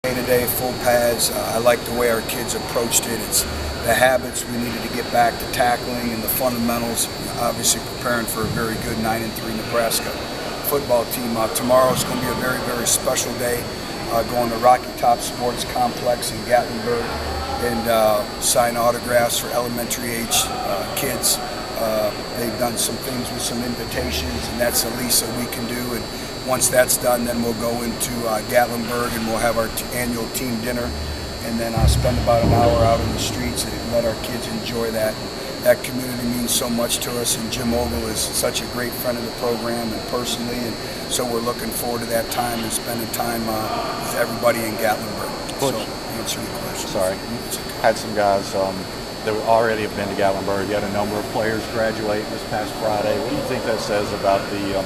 Day-to-day, full pads. I like the way our kids approached it. It's the habits we needed to get back to tackling and the fundamentals. Obviously preparing for a very good 9-3 Nebraska football team. Tomorrow is going to be a very, very special day. Going to Rocky Top Sports Complex in Gatlinburg and sign autographs for elementary age kids. They've done some things with some invitations, and that's the least that we can do. And once that's done, then we'll go into Gatlinburg and we'll have our annual team dinner, and then spend about an hour out in the streets and let our kids enjoy that. That community means so much to us, and Jim Ogle is such a great friend of the program and personally, and so we're looking forward to that time and spending time with everybody in Gatlinburg. Butch, so, answer your question. Sorry, had some guys that already have been to Gatlinburg. You had a number of players graduate this past Friday. What do you think that says about the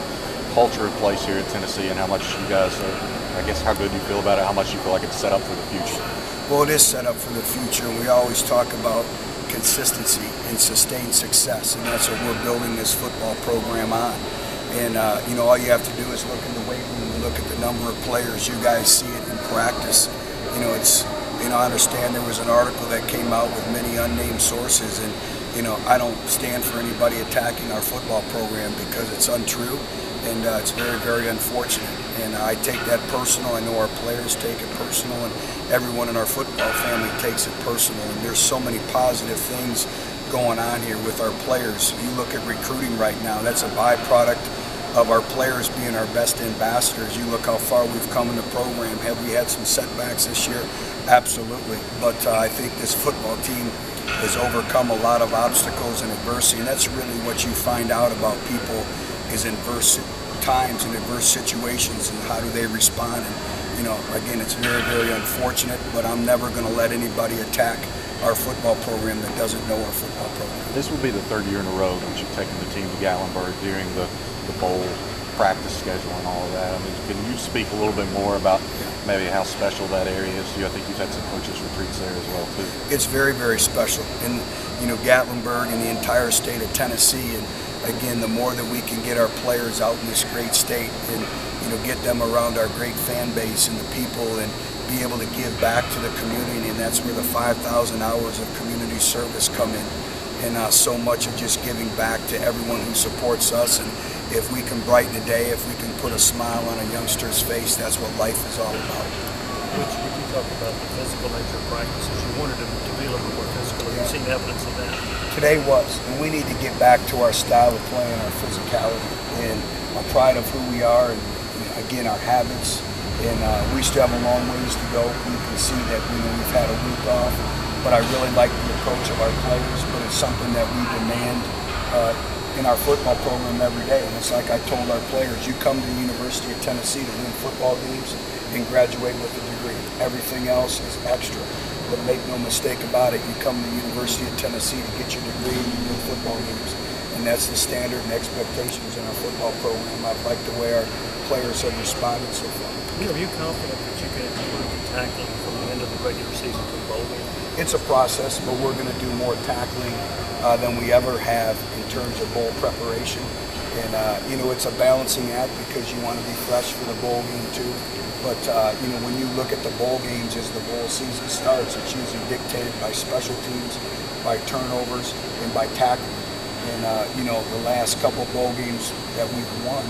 culture of place here in Tennessee, and how much you guys are, I guess, how good you feel about it, how much you feel like it's set up for the future? Well, it is set up for the future. We always talk about consistency and sustained success, and that's what we're building this football program on. And all you have to do is look in the weight room and look at the number of players. You guys see it in practice. I understand there was an article that came out with many unnamed sources, and I don't stand for anybody attacking our football program because it's untrue, and it's very, very unfortunate. And I take that personal. I know our players take it personal, and everyone in our football family takes it personal. And there's so many positive things going on here with our players. You look at recruiting right now, that's a byproduct of our players being our best ambassadors. You look how far we've come in the program. Have we had some setbacks this year? Absolutely. But I think this football team has overcome a lot of obstacles and adversity, and that's really what you find out about people is in adverse times and adverse situations, and how do they respond. And again, it's very, very unfortunate, but I'm never going to let anybody attack our football program that doesn't know our football program. This will be the third year in a row that you've taken the team to Gatlinburg during the bowl practice schedule and all of that. I mean, can you speak a little bit more about maybe how special that area is to you? I think you've had some coaches retreats there as well too. It's very, very special, and Gatlinburg and the entire state of Tennessee. And again, the more that we can get our players out in this great state and get them around our great fan base and the people, and be able to give back to the community, and that's where the 5,000 hours of community service come in, and so much of just giving back to everyone who supports us. And if we can brighten the day, if we can put a smile on a youngster's face, that's what life is all about. Which, when you talk about the physical nature of practices, you wanted them to be a little more physical. Have you seen evidence of that? Today was, and we need to get back to our style of playing, our physicality, and our pride of who we are, and again, our habits. And we still have a long ways to go. You can see that we've had a week off, but I really like the approach of our players. But it's something that we demand in our football program every day. And it's like I told our players, you come to the University of Tennessee to win football games and graduate with a degree. Everything else is extra. But make no mistake about it, you come to the University of Tennessee to get your degree and win football games. And that's the standard and expectations in our football program. I like the way our players have responded so far. Are you confident that you can improve the tackling from the end of the regular season to the bowl game? It's a process, but we're going to do more tackling than we ever have in terms of bowl preparation. And it's a balancing act because you want to be fresh for the bowl game too. But when you look at the bowl games as the bowl season starts, it's usually dictated by special teams, by turnovers, and by tackling. And the last couple bowl games that we've won,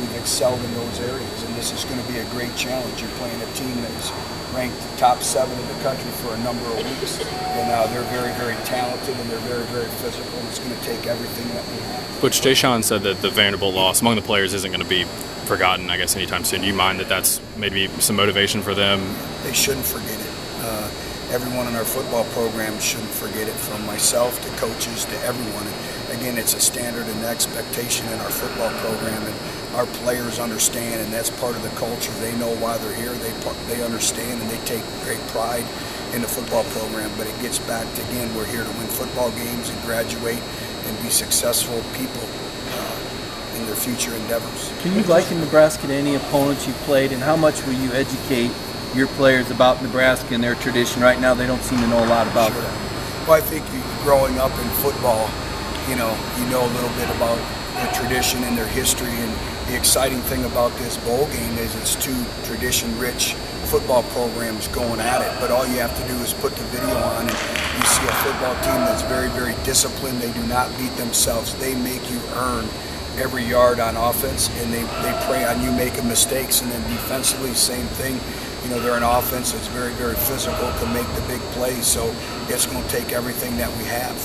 we've excelled in those areas, and this is going to be a great challenge. You're playing a team that is ranked top 7 in the country for a number of weeks, and they're very, very talented, and they're very, very physical, and it's going to take everything that we have. Butch, Jay-Sean said that the Vanderbilt loss among the players isn't going to be forgotten, I guess, anytime soon. Do you mind that that's maybe some motivation for them? They shouldn't forget it. Everyone in our football program shouldn't forget it, from myself to coaches to everyone. And again, it's a standard and expectation in our football program, and our players understand, and that's part of the culture. They know why they're here. They understand, and they take great pride in the football program. But it gets back to, again, we're here to win football games and graduate and be successful people in their future endeavors. Can you liken Nebraska to any opponents you've played, and how much will you educate your players about Nebraska and their tradition? Right now they don't seem to know a lot about that. Well, I think growing up in football, you know a little bit about the tradition and their history, and the exciting thing about this bowl game is it's two tradition-rich football programs going at it, but all you have to do is put the video on and you see a football team that's very, very disciplined. They do not beat themselves. They make you earn every yard on offense, and they prey on you making mistakes. And then defensively, same thing. You know, they're an offense that's very, very physical, can make the big plays, so it's going to take everything that we have.